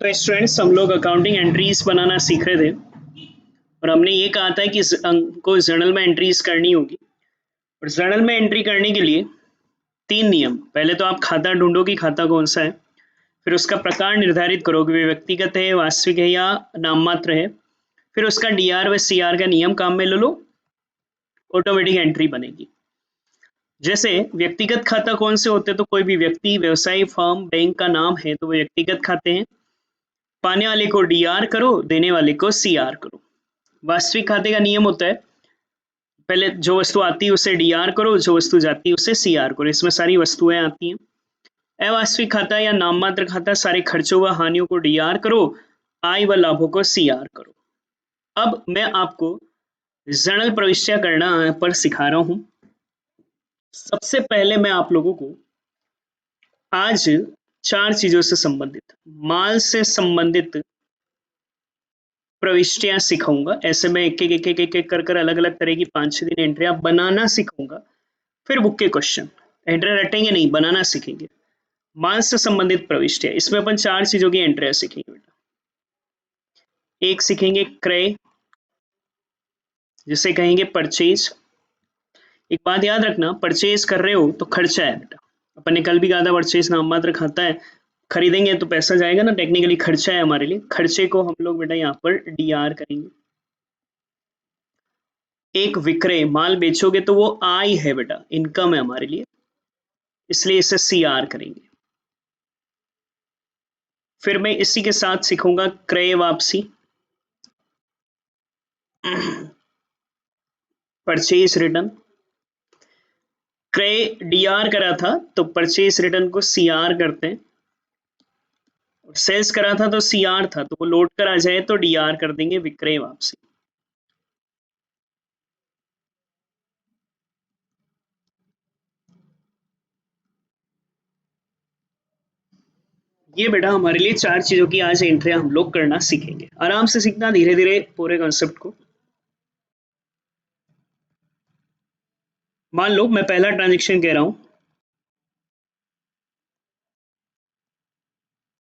तो स्टूडेंट्स हम लोग अकाउंटिंग एंट्रीज बनाना सीख रहे थे और हमने ये कहा था कि इस अंक को जर्नल में एंट्रीज करनी होगी। और जर्नल में एंट्री करने के लिए 3 नियम। पहले तो आप खाता ढूंढो कि खाता कौन सा है, फिर उसका प्रकार निर्धारित करो कि वे व्यक्तिगत है, वास्तविक है या नाम मात्र है। फिर उसका डीआर व सीआर का नियम काम में ले लो, ऑटोमेटिक एंट्री बनेगी। जैसे व्यक्तिगत खाता कौन से होते हैं, तो कोई भी व्यक्ति, व्यवसाय, फर्म, बैंक का नाम है तो वो व्यक्तिगत खाते हैं। पाने वाले को डीआर करो, देने वाले को सीआर करो। वास्तविक खाते का नियम होता है, पहले जो वस्तु आती है उसे डीआर करो, जो वस्तु जाती है उसे सीआर करो। इसमें सारी वस्तुएं आती हैं। अवास्तविक खाता या नाममात्र खाता, सारे खर्चों व हानियों को डीआर करो, आय व लाभों को सीआर करो। अब मैं आपको जर्नल प्रविष्टियां करना पर सिखा रहा हूं। सबसे पहले मैं आप लोगों को आज 4 चीजों से संबंधित, माल से संबंधित प्रविष्टियां सिखाऊंगा। ऐसे मैं एक एक कर अलग अलग तरह की 5-6 दिन एंट्रियां बनाना सिखाऊंगा। फिर बुक के क्वेश्चन, एंट्री रटेंगे नहीं, बनाना सीखेंगे। माल से संबंधित प्रविष्टियां, इसमें अपन 4 चीजों की एंट्रियां सीखेंगे बेटा। एक सीखेंगे क्रय, जिसे कहेंगे परचेज। एक बात याद रखना, परचेज कर रहे हो तो खर्चा है बेटा। अपन ने कल भी कहा था परचेज नाम मात्र खाता है, खरीदेंगे तो पैसा जाएगा ना, टेक्निकली खर्चा है हमारे लिए। खर्चे को हम लोग बेटा यहाँ पर डीआर करेंगे। एक विक्रय, माल बेचोगे तो वो आय है बेटा, इनकम है हमारे लिए, इसलिए इसे सीआर करेंगे। फिर मैं इसी के साथ सीखूंगा क्रय वापसी, परचेज रिटर्न। क्रय डीआर करा था तो परचेज रिटर्न को सीआर करते हैं। सेल्स करा था तो सीआर था, तो वो लोड कर आ जाए तो डीआर कर देंगे विक्रय वापसी। ये बेटा हमारे लिए 4 चीजों की आज एंट्रियां हम लोग करना सीखेंगे। आराम से सीखना, धीरे धीरे पूरे कॉन्सेप्ट को। मान लो मैं पहला ट्रांजेक्शन कह रहा हूं,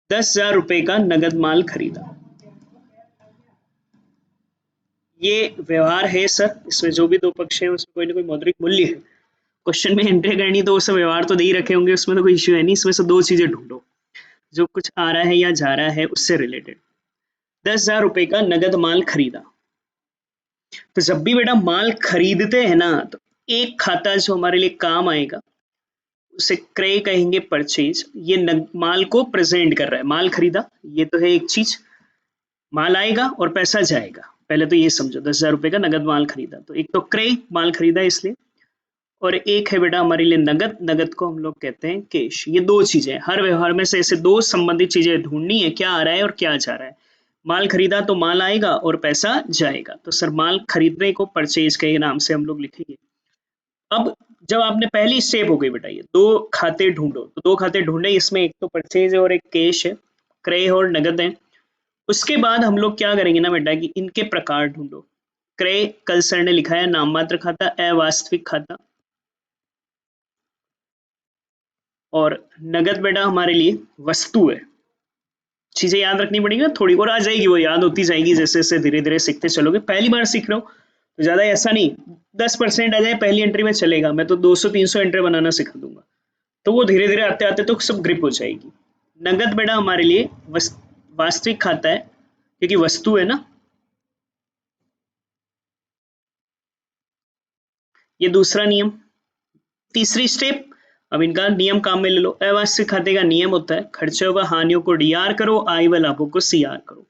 10,000 रुपए का नगद माल खरीदा। ये व्यवहार है सर, इसमें जो भी दो पक्ष हैं उसमें कोई ना कोई मौद्रिक मूल्य है। क्वेश्चन में एंट्री करनी तो उसमें व्यवहार तो दे ही रखे होंगे, उसमें तो कोई इश्यू है नहीं। इसमें से 2 चीजें ढूंढो जो कुछ आ रहा है या जा रहा है उससे रिलेटेड। 10,000 रुपए का नगद माल खरीदा। तो जब भी बेटा माल खरीदते हैं ना, तो एक खाता जो हमारे लिए काम आएगा उसे क्रय कहेंगे, परचेज। ये माल को प्रेजेंट कर रहा है, माल खरीदा, ये तो है एक चीज। माल आएगा और पैसा जाएगा, पहले तो ये समझो। 10,000 रुपए का नगद माल खरीदा, तो एक तो क्रय, माल खरीदा इसलिए, और एक है बेटा हमारे लिए नगद। नगद को हम लोग कहते हैं कैश। ये 2 चीजें, हर व्यवहार में से ऐसे 2 संबंधित चीजें ढूंढनी है, क्या आ रहा है और क्या जा रहा है। माल खरीदा तो माल आएगा और पैसा जाएगा, तो सर माल खरीदने को परचेज के नाम से हम लोग लिखेंगे। अब जब आपने पहली स्टेप हो गई बेटा, ये 2 खाते ढूंढो, तो 2 खाते ढूंढे, इसमें एक तो परचेज है और एक कैश है, क्रय और नगद है। उसके बाद हम लोग क्या करेंगे ना बेटा, कि इनके प्रकार ढूंढो। क्रय कल सर ने लिखा है नाम मात्र खाता, अवास्तविक खाता। और नगद बेटा हमारे लिए वस्तु है। चीजें याद रखनी पड़ेगी ना, थोड़ी और आ जाएगी, वो याद होती जाएगी जैसे जैसे धीरे धीरे सीखते चलोगे। पहली बार सीख रहे हो तो ज्यादा ऐसा नहीं, 10% आ जाए पहली एंट्री में चलेगा, मैं तो 200-300 एंट्री बनाना सिखा दूंगा, तो वो धीरे धीरे आते आते तो सब ग्रिप हो जाएगी। नगद बेटा हमारे लिए वास्तविक खाता है, क्योंकि वस्तु है ना। ये दूसरा नियम। तीसरी स्टेप, अब इनका नियम काम में ले लो। अवास्तविक खाते का नियम होता है, खर्चों व हानियों को डीआर करो, आय व लाभों को सीआर करो।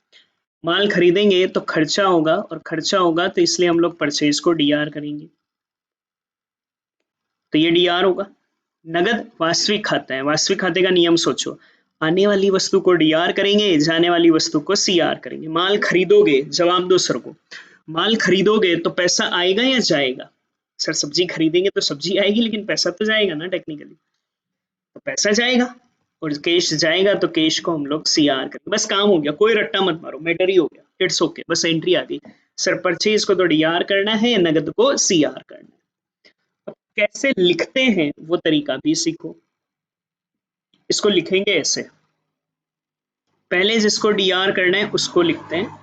माल खरीदेंगे तो खर्चा होगा, और खर्चा होगा तो इसलिए हम लोग परचेज को डीआर करेंगे, तो ये डीआर होगा। नगद वास्तविक खाता है, वास्तविक खाते का नियम सोचो, आने वाली वस्तु को डीआर करेंगे, जाने वाली वस्तु को सीआर करेंगे। माल खरीदोगे, जवाब दो सर को, माल खरीदोगे तो पैसा आएगा या जाएगा? सर सब्जी खरीदेंगे तो सब्जी आएगी, लेकिन पैसा तो जाएगा ना टेक्निकली, तो पैसा जाएगा। और कैश जाएगा तो कैश को हम लोग सीआर करेंगे। बस काम हो गया, कोई रट्टा मत मारो, मैटर ही हो गया, इट्स ओके, बस एंट्री आ गई। सर परचेज को तो डीआर करना है, नगद को सीआर करना है। अब कैसे लिखते हैं वो तरीका भी सीखो। इसको लिखेंगे ऐसे, पहले जिसको डीआर करना है उसको लिखते हैं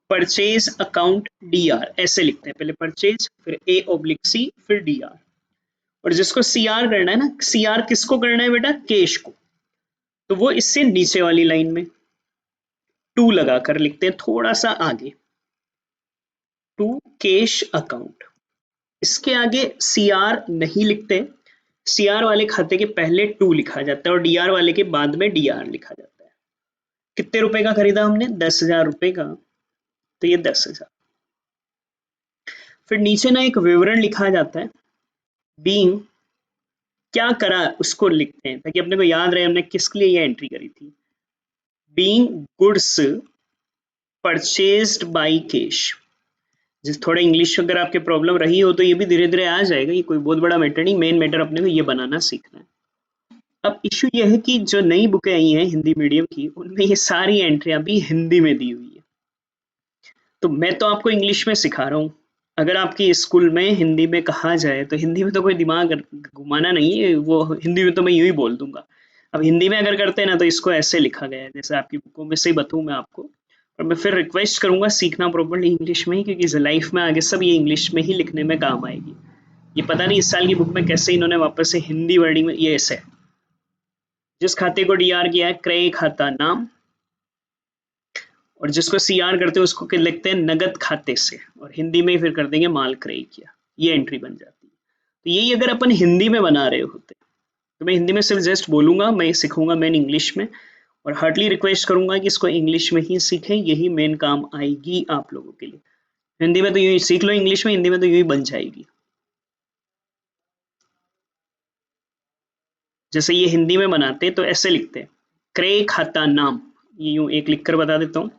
परचेज अकाउंट डीआर, ऐसे लिखते हैं, पहले परचेज फिर A/C फिर डीआर। और जिसको सीआर करना है ना, सीआर किसको करना है बेटा, केश को, तो वो इससे नीचे वाली लाइन में 2 लगाकर लिखते हैं, थोड़ा सा आगे, टू केश अकाउंट। इसके आगे सीआर नहीं लिखते, सीआर वाले खाते के पहले 2 लिखा जाता है और डीआर वाले के बाद में डीआर लिखा जाता है। कितने रुपए का खरीदा हमने, 10,000 रुपए का, तो ये 10,000। फिर नीचे ना एक विवरण लिखा जाता है, बीइंग, क्या करा उसको लिखते हैं ताकि अपने को याद रहे हमने किसके लिए ये एंट्री करी थी। Being goods purchased by cash. जिस थोड़ा इंग्लिश अगर आपके प्रॉब्लम रही हो तो ये भी धीरे धीरे आ जाएगा, ये कोई बहुत बड़ा मैटर नहीं, मेन मैटर अपने को ये बनाना सीखना है। अब इश्यू ये है कि जो नई बुकें आई हैं हिंदी मीडियम की, उनमें ये सारी एंट्रियां भी हिंदी में दी हुई है। तो मैं तो आपको इंग्लिश में सिखा रहा हूँ, अगर आपकी स्कूल में हिंदी में कहा जाए तो हिंदी में तो कोई दिमाग घुमाना नहीं है, वो हिंदी में तो मैं यूं ही बोल दूंगा। अब हिंदी में अगर करते हैं ना तो इसको ऐसे लिखा गया है जैसे आपकी बुकों में से ही बताऊं मैं आपको, और मैं फिर रिक्वेस्ट करूंगा सीखना प्रॉपर्ली इंग्लिश में ही, क्योंकि लाइफ में आगे सब ये इंग्लिश में ही लिखने में काम आएगी। ये पता नहीं इस साल की बुक में कैसे इन्होंने वापस से हिंदी वर्डिंग में ये ऐसे, जिस खाते को डीआर किया है क्रय खाता नाम, और जिसको सीआर करते हैं उसको लिखते हैं नगद खाते से, और हिंदी में फिर कर देंगे माल क्रय किया, ये एंट्री बन जाती है। तो यही अगर अपन हिंदी में बना रहे होते तो मैं हिंदी में सिर्फ जस्ट बोलूंगा, मैं सिखाऊंगा मेन इंग्लिश में, और हार्डली रिक्वेस्ट करूंगा कि इसको इंग्लिश में ही सीखें, यही मेन काम आएगी आप लोगों के लिए। हिंदी में तो यूं ही सीख लो, इंग्लिश में, हिंदी में तो यूं ही बन जाएगी। जैसे ये हिंदी में बनाते तो ऐसे लिखते हैं क्रय खाता नाम, ये यूं एक लिखकर बता देता हूं,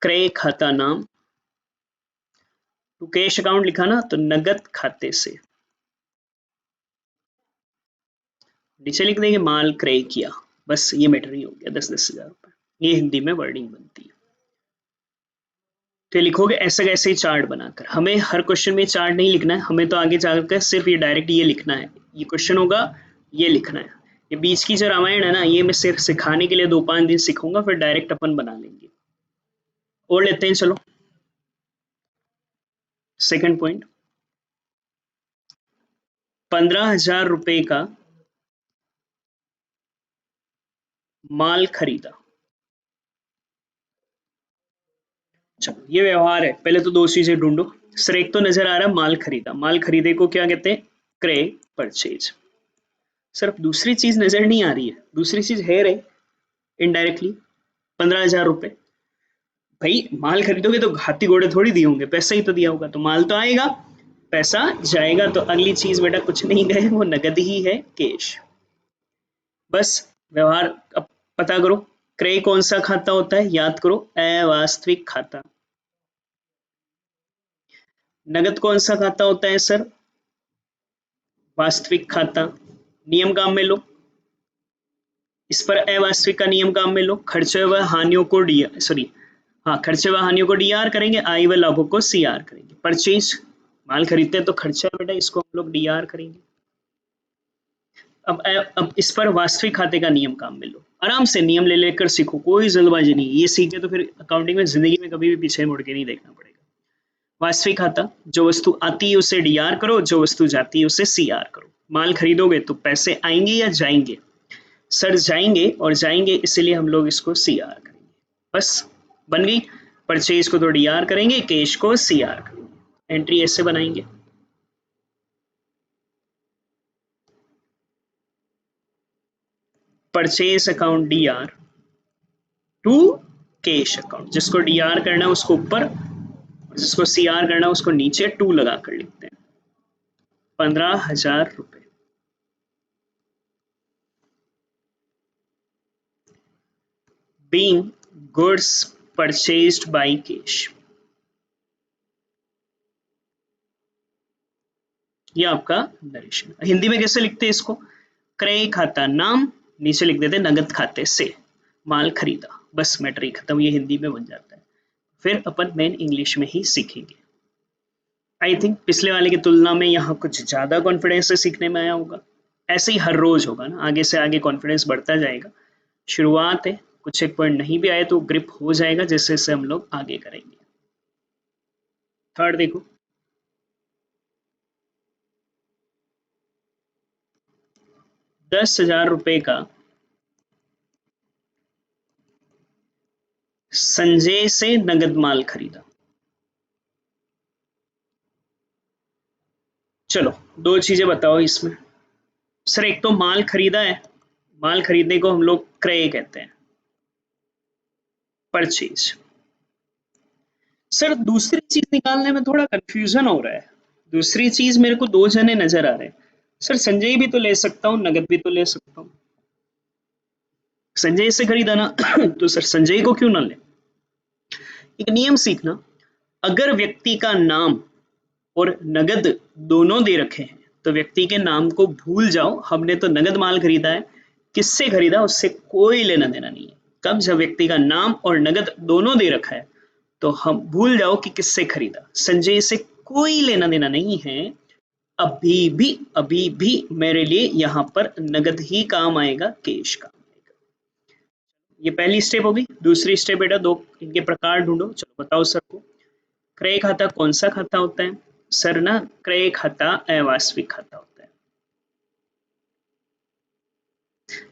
क्रय खाता नाम, तो कैश अकाउंट लिखा ना तो नगद खाते से, नीचे लिख देंगे माल क्रय किया, बस ये मैटर ही हो गया, 10,000 रुपए, ये हिंदी में वर्डिंग बनती है। तो लिखोगे ऐसे कैसे ही चार्ट बनाकर, हमें हर क्वेश्चन में चार्ट नहीं लिखना है, हमें तो आगे जाकर सिर्फ ये डायरेक्ट ये लिखना है, ये क्वेश्चन होगा ये लिखना है। ये बीच की जो रामायण है ना, ये मैं सिर्फ सिखाने के लिए 2-5 दिन सिखाऊंगा, फिर डायरेक्ट अपन बना लेंगे। और लेते हैं चलो सेकंड पॉइंट, 15,000 रुपए का माल खरीदा। चलो ये व्यवहार है, पहले तो 2 चीजें ढूंढो। सर एक तो नजर आ रहा है माल खरीदा, माल खरीदे को क्या कहते हैं, क्रय परचेज। सर अब दूसरी चीज नजर नहीं आ रही है, दूसरी चीज है रे इनडायरेक्टली 15,000 रुपए। भाई माल खरीदोगे तो हाथी घोड़े थोड़ी दिए होंगे, पैसा ही तो दिया होगा, तो माल तो आएगा, पैसा जाएगा, तो अगली चीज बेटा कुछ नहीं गए, वो नगद ही है, कैश। बस व्यवहार अब पता करो, क्रय कौन सा खाता होता है, याद करो अवास्तविक खाता। नगद कौन सा खाता होता है सर, वास्तविक खाता। नियम काम में लो, इस पर अवास्तविक का नियम काम में लो, खर्चे व हानियों को डी सॉरी हाँ खर्चे व हानियों को डीआर करेंगे, आय व लाभों को सीआर करेंगे। परचेज माल खरीदते हैं तो खर्चा बेटा, इसको हम लोग डीआर करेंगे। अब इस पर वास्तविक खाते का नियम काम में लो, आराम से नियम ले लेकर सीखो, कोई जल्दबाजी नहीं, ये सीखे तो फिर अकाउंटिंग में जिंदगी में कभी भी पीछे मुड़ के नहीं देखना पड़ेगा। वास्तविक खाता, जो वस्तु आती है उसे डीआर करो, जो वस्तु जाती है उसे सीआर करो। माल खरीदोगे तो पैसे आएंगे या जाएंगे, सर जाएंगे, और जाएंगे इसलिए हम लोग इसको सीआर करेंगे, बस बन गई। परचेज को तो डीआर करेंगे, कैश को सीआर करेंगे, एंट्री ऐसे बनाएंगे। Purchase account DR to cash account, जिसको डीआर करना है उसको ऊपर, जिसको सीआर करना है उसको नीचे 2 लगा कर लिखते हैं, 15,000 रुपए। being goods purchased by cash, ये आपका नरेशन। हिंदी में कैसे लिखते हैं इसको, क्रय खाता नाम, नीचे लिख देते नगद खाते से माल खरीदा, बस मैटर ही खत्म, ये हिंदी में बन जाता है। फिर अपन मेन इंग्लिश में ही सीखेंगे। आई थिंक पिछले वाले की तुलना में यहाँ कुछ ज्यादा कॉन्फिडेंस से सीखने में आया होगा। ऐसे ही हर रोज होगा ना, आगे से आगे कॉन्फिडेंस बढ़ता जाएगा। शुरुआत है, कुछ एक पॉइंट नहीं भी आए तो ग्रिप हो जाएगा, जैसे जैसे हम लोग आगे करेंगे। थर्ड देखो, 10,000 रुपए का संजय से नगद माल खरीदा। चलो दो चीजें बताओ इसमें। सर एक तो माल खरीदा है, माल खरीदने को हम लोग क्रय कहते हैं, परचेज। सर दूसरी चीज निकालने में थोड़ा कंफ्यूजन हो रहा है। दूसरी चीज मेरे को दो जने नजर आ रहे हैं। सर संजय भी तो ले सकता हूँ, नगद भी तो ले सकता हूँ। संजय से खरीदा ना तो सर संजय को क्यों ना ले। एक नियम सीखना, अगर व्यक्ति का नाम और नगद दोनों दे रखे हैं तो व्यक्ति के नाम को भूल जाओ, हमने तो नगद माल खरीदा है, किससे खरीदा उससे कोई लेना देना नहीं है। कब जब व्यक्ति का नाम और नगद दोनों दे रखा है तो हम भूल जाओ कि किससे खरीदा, संजय से कोई लेना देना नहीं है। अभी भी मेरे लिए यहाँ पर नगद ही काम आएगा, कैश काम आएगा। ये पहली स्टेप होगी। दूसरी स्टेप बेटा, दो इनके प्रकार ढूंढो। चलो बताओ सर को, क्रय खाता कौन सा खाता होता है। सर ना, क्रय खाता अवास्तविक खाता होता है।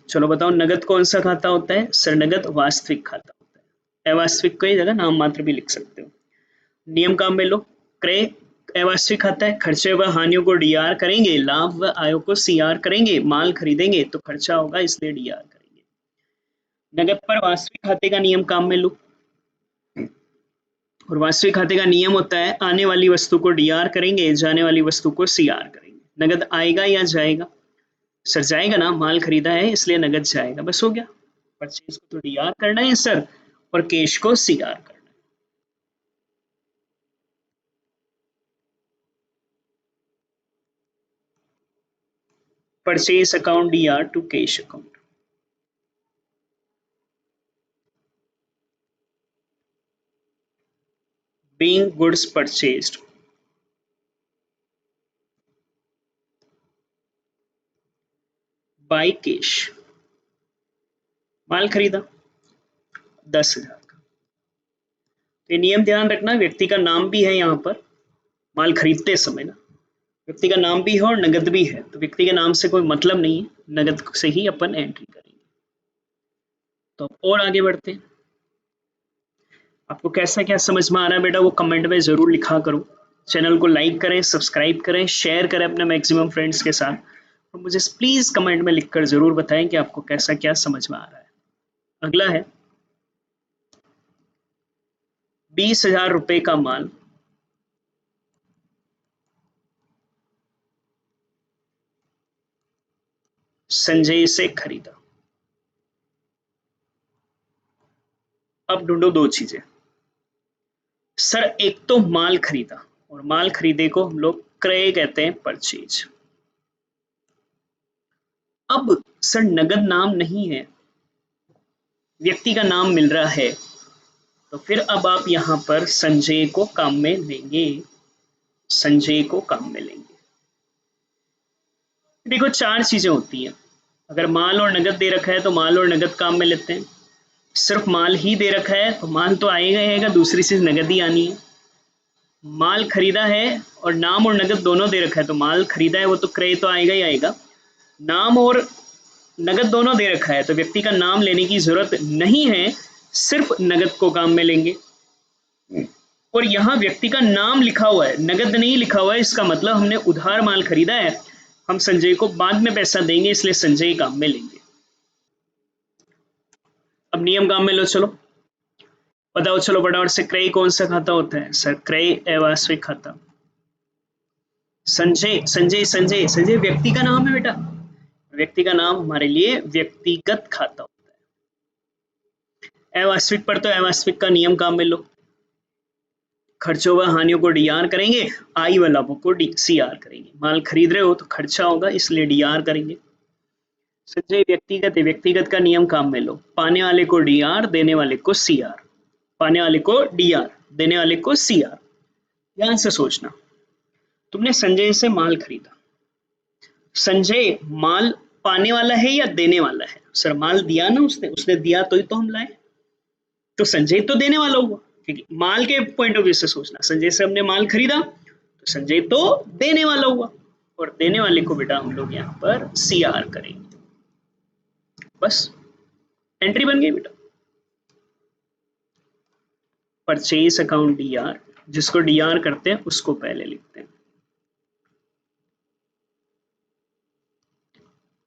चलो बताओ नगद कौन सा खाता होता है। सर नगद वास्तविक खाता होता है। अवास्तविक को जगह नाम मात्र भी लिख सकते हो। नियम काम में लो, क्रय अवास्तविक खाता है, खर्चे व हानियों को डीआर करेंगे, लाभ व आयों को सीआर करेंगे, माल खरीदेंगे तो खर्चा होगा इसलिए डीआर करेंगे। नगद पर वास्तविक खाते का नियम काम में लो, और वास्तविक खाते का नियम होता है आने वाली वस्तु को डीआर करेंगे, जाने वाली वस्तु को सीआर करेंगे। नगद आएगा या जाएगा। सर जाएगा ना, माल खरीदा है इसलिए नगद जाएगा, बस हो गया। परचेज को तो डीआर करना है सर, और कैश को सीआर करना है। Purchase account DR to cash account. being goods purchased by cash। माल खरीदा 10,000 का, तो ये नियम ध्यान रखना, व्यक्ति का नाम भी है यहाँ पर माल खरीदते समय ना, व्यक्ति का नाम भी है और नगद भी है, तो व्यक्ति के नाम से कोई मतलब नहीं है, नगद से ही अपन एंट्री करेंगे। तो और आगे बढ़ते हैं। आपको कैसा क्या समझ में आ रहा है बेटा, वो कमेंट में जरूर लिखा करो। चैनल को लाइक करें, सब्सक्राइब करें, शेयर करें अपने मैक्सिमम फ्रेंड्स के साथ, और मुझे प्लीज कमेंट में लिखकर जरूर बताएं कि आपको कैसा क्या समझ में आ रहा है। अगला है 20,000 रुपए का माल संजय से खरीदा। अब ढूंढो दो चीजें। सर एक तो माल खरीदा, और माल खरीदे को हम लोग क्रय कहते हैं, परचेज। अब सर नगद नाम नहीं है, व्यक्ति का नाम मिल रहा है, तो फिर अब आप यहां पर संजय को काम में लेंगे, संजय को काम में लेंगे। देखो चार चीजें होती हैं, अगर माल और नगद दे रखा है तो माल और नगद काम में लेते हैं। सिर्फ माल ही दे रखा है तो माल तो आएगा ही आएगा, दूसरी चीज नगद ही आनी है। माल खरीदा है और नाम और नगद दोनों दे रखा है तो माल खरीदा है वो तो क्रय तो आएगा ही आएगा। नाम और नगद दोनों दे रखा है तो व्यक्ति का नाम लेने की जरूरत नहीं है, सिर्फ नगद को काम में लेंगे। और यहाँ व्यक्ति का नाम लिखा हुआ है, नगद नहीं लिखा हुआ है, इसका मतलब हमने उधार माल खरीदा है, हम संजय को बाद में पैसा देंगे, इसलिए संजय काम में लेंगे। अब नियम काम में लो, चलो बताओ, चलो फटाफट से, क्रय कौन सा खाता होता है। सर क्रय अवास्तविक खाता। संजय संजय संजय संजय व्यक्ति का नाम है बेटा, व्यक्ति का नाम हमारे लिए व्यक्तिगत खाता होता है। अवास्तविक पर तो अवास्तविक का नियम काम में लो, खर्चों व हानियों को डीआर करेंगे, आई व लाभों को सीआर करेंगे। माल खरीद रहे हो तो खर्चा होगा इसलिए डीआर करेंगे। संजय व्यक्तिगत है, व्यक्तिगत का नियम काम में लो, पाने वाले को डीआर, देने वाले को सीआर, पाने वाले को डीआर, देने वाले को सीआर। ध्यान से सोचना, तुमने संजय से माल खरीदा, संजय माल पाने वाला है या देने वाला है? सर माल दिया ना उसने, उसने दिया तो ही तो हम लाए, तो संजय तो देने वाला हुआ। ठीक है, माल के पॉइंट ऑफ व्यू से सोचना, संजय से हमने माल खरीदा तो संजय तो देने वाला हुआ, और देने वाले को बेटा हम लोग यहाँ पर सी आर करेंगे, बस एंट्री बन गई बेटा। परचेज अकाउंट डी आर, जिसको डी आर करते हैं उसको पहले लिखते हैं,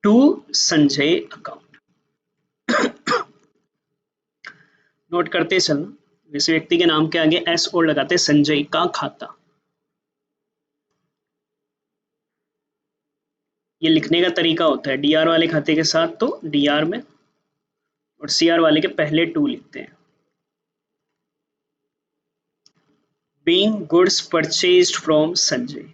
टू संजय अकाउंट। नोट करते चलना, वैसे व्यक्ति के नाम के आगे एस और लगाते संजय का खाता। ये लिखने का तरीका होता है, डीआर वाले खाते के साथ तो डीआर में, और सीआर वाले के पहले टू लिखते हैं। Being goods purchased from Sanjay,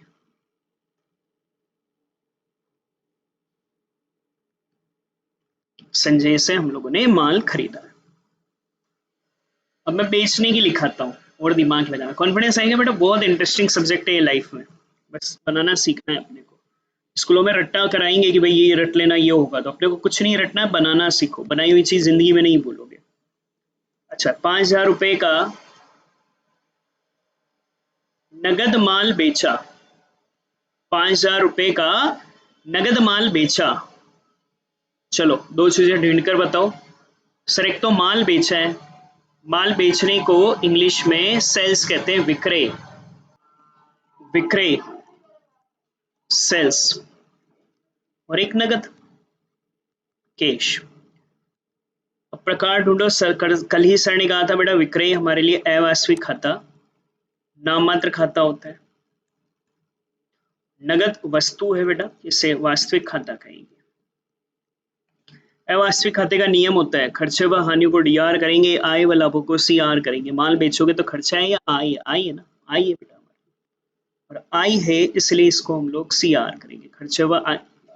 Sanjay से हम लोगों ने माल खरीदा। अब मैं बेचने की लिखाता हूँ और दिमाग लगाना, कॉन्फिडेंस आएगा बेटा। बहुत इंटरेस्टिंग सब्जेक्ट है ये लाइफ में, बस बनाना सीखना है अपने को। स्कूलों में रट्टा कराएंगे कि भाई ये रट लेना, ये होगा, तो अपने को कुछ नहीं रटना है, बनाना सीखो। बनाई हुई चीज जिंदगी में नहीं भूलोगे। अच्छा, 5,000 रुपए का नगद माल बेचा, 5,000 रुपए का नगद माल बेचा। चलो दो चीजें ढूंढ कर बताओ। सर एक तो माल बेचा है, माल बेचने को इंग्लिश में सेल्स कहते हैं, विक्रय, विक्रय सेल्स, और एक नगद कैश। अब प्रकार ढूंढो सर। कल ही सर ने कहा था बेटा विक्रय हमारे लिए अवास्तविक खाता, नाम मात्र खाता होता है। नगद वस्तु है बेटा, इसे वास्तविक खाता कहेंगे। अवास्तविक खाते का नियम होता है, खर्चे व हानि को डीआर करेंगे, आय व लाभों को सी आर करेंगे। माल बेचोगे तो खर्चा है या आय? आय है ना, आय है बेटा, और आय है इसलिए इसको हम लोग सी आर करेंगे। खर्चे व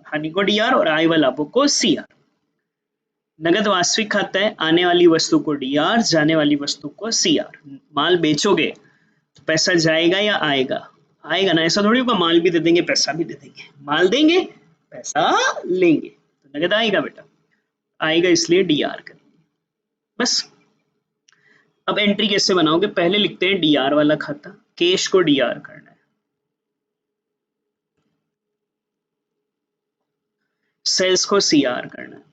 हानि को डीआर और आय व लाभों को सी आर। नगद वास्तविक खाता है, आने वाली वस्तु को डीआर, जाने वाली वस्तु को सी आर। माल बेचोगे तो पैसा जाएगा या आएगा? आएगा ना, ऐसा थोड़ी होगा माल भी दे देंगे पैसा भी दे देंगे। माल देंगे पैसा लेंगे, तो नगद आएगा बेटा, आएगा इसलिए डी आर करेंगे, बस। अब एंट्री कैसे बनाओगे? पहले लिखते हैं डी आर वाला खाता, कैश को डी आर करना है, सेल्स को सी आर करना है।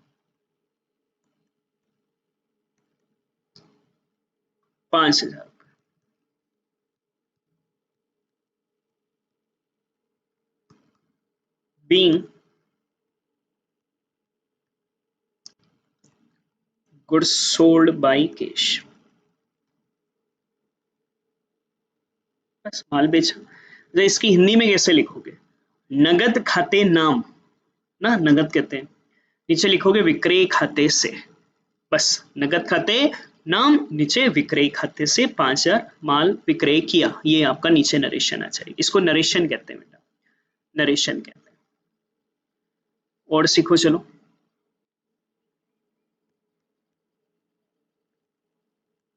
5,000 being goods sold by cash, बस माल बेचा। तो इसकी हिंदी में कैसे लिखोगे? नगद खाते नाम ना, नगद कहते हैं, नीचे लिखोगे विक्रय खाते से, बस नगद खाते नाम, नीचे विक्रय खाते से 5,000 माल विक्रय किया। ये आपका नीचे नरेशन आ जाएगी, इसको नरेशन कहते हैं बेटा, नरेशन कहते हैं। और सीखो चलो।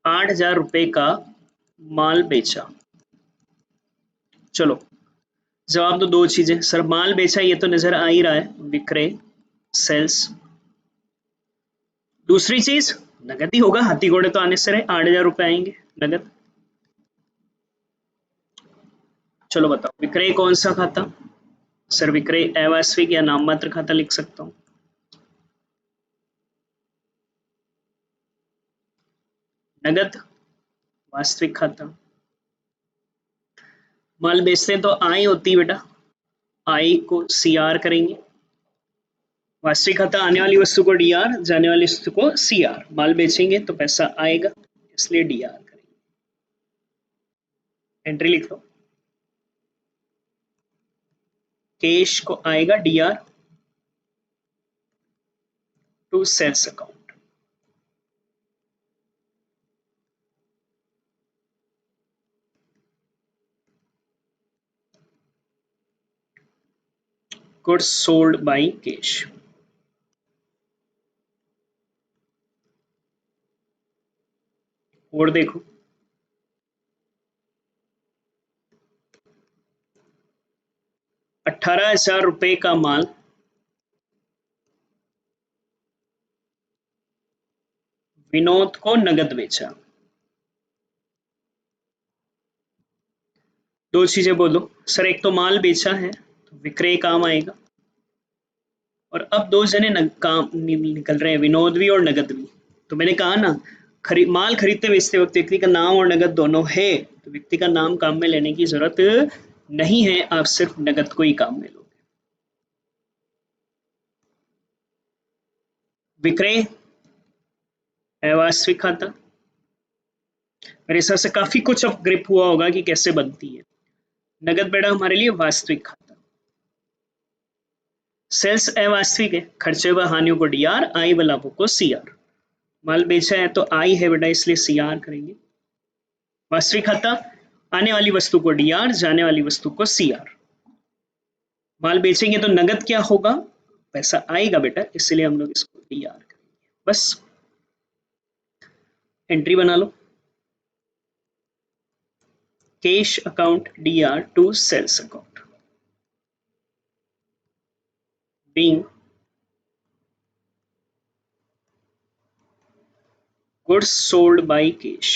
8,000 रुपए का माल बेचा। चलो जवाब तो दो चीजें सर, माल बेचा ये तो नजर आ ही रहा है, विक्रय सेल्स। दूसरी चीज नगद ही होगा, हाथी घोड़े तो आने से रहे, 8,000 रुपए आएंगे नगद। चलो बताओ विक्रय कौन सा खाता? सर विक्रय अवास्तविक या नाम मात्र खाता लिख सकता हूँ। नगद वास्तविक खाता। माल बेचते हैं तो आय होती है बेटा, आय को सी आर करेंगे। वास्तविक खाता आने वाली वस्तु को डी आर, जाने वाली वस्तु को सी आर। माल बेचेंगे तो पैसा आएगा इसलिए डी आर करेंगे। एंट्री लिख लो, कैश को आएगा D R to sales account. Goods sold by cash. और देखो 18,000 रुपए का माल विनोद को नगद बेचा। दो चीजें बोलो सर, एक तो माल बेचा है तो विक्रय काम आएगा, और अब दो जने काम निकल रहे हैं, विनोद भी और नगद भी। तो मैंने कहा ना, माल खरीदते बेचते वक्त व्यक्ति का नाम और नगद दोनों है, तो व्यक्ति का नाम काम में लेने की जरूरत नहीं है, आप सिर्फ नगद को ही काम में लोगे। विक्रय अवास्तविक खाता, मेरे हिसाब से काफी कुछ अब ग्रिप हुआ होगा कि कैसे बनती है। नगद बेड़ा हमारे लिए वास्तविक खाता। सेल्स अवास्तविक है, खर्चे व हानियों को डीआर, आई व लाभों को सीआर। माल बेचा है तो आई है बेटा, इसलिए सीआर करेंगे। वास्तविक खाता, आने वाली वस्तु को डीआर, जाने वाली वस्तु को सीआर। माल बेचेंगे तो नगद क्या होगा, पैसा आएगा बेटा, इसलिए हम लोग इसको डीआर करेंगे। बस एंट्री बना लो, cash account DR to sales account, being goods sold by cash।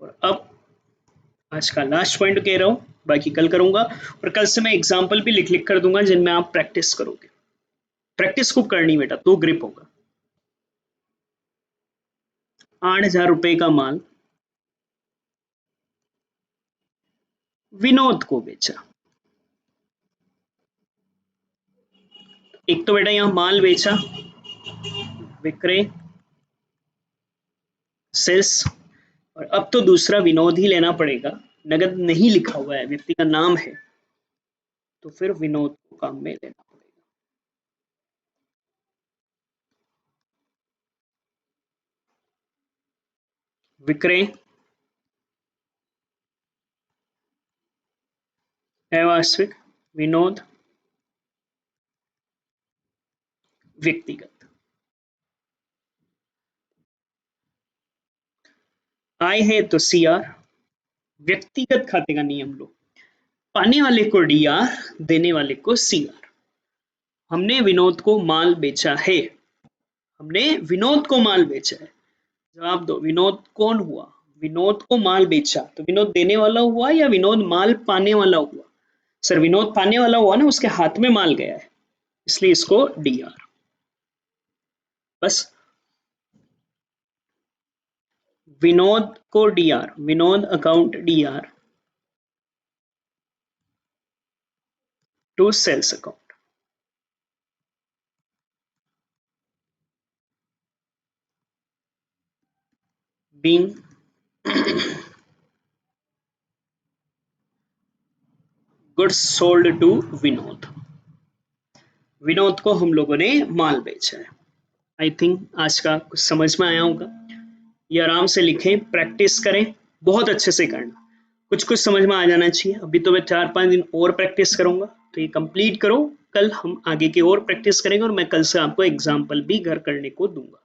और अब आज का लास्ट पॉइंट कह रहा हूं, बाकी कल करूंगा, और कल से मैं एग्जाम्पल भी लिख लिख कर दूंगा जिनमें आप प्रैक्टिस करोगे। प्रैक्टिस खूब करनी बेटा, तो ग्रिप होगा। 8,000 रुपए का माल विनोद को बेचा। एक तो बेटा यहां माल बेचा, विक्रय सेल्स, और अब तो दूसरा विनोद ही लेना पड़ेगा, नगद नहीं लिखा हुआ है, व्यक्ति का नाम है, तो फिर विनोद को काम में लेना पड़ेगा। विक्रय अवास्तविक, विनोद व्यक्तिगत। आय है तो सीआर, व्यक्तिगत खाते का नियम लो, पाने वाले को डीआर, देने वाले को सीआर। हमने विनोद को माल बेचा है, हमने विनोद को माल बेचा है। जवाब दो, विनोद कौन हुआ, विनोद को माल बेचा, तो विनोद देने वाला हुआ या विनोद माल पाने वाला हुआ। सर विनोद पाने वाला हुआ ना, उसके हाथ में माल गया है, इसलिए इसको डीआर। बस विनोद को DR, Vinod account DR to sales account, being goods sold to Vinod. Vinod को हम लोगों ने माल बेचा है। आई थिंक आज का कुछ समझ में आया होगा। ये आराम से लिखें, प्रैक्टिस करें, बहुत अच्छे से करना, कुछ कुछ समझ में आ जाना चाहिए। अभी तो मैं 4-5 दिन और प्रैक्टिस करूंगा, तो ये कंप्लीट करो, कल हम आगे की और प्रैक्टिस करेंगे, और मैं कल से आपको एग्जाम्पल भी घर करने को दूंगा।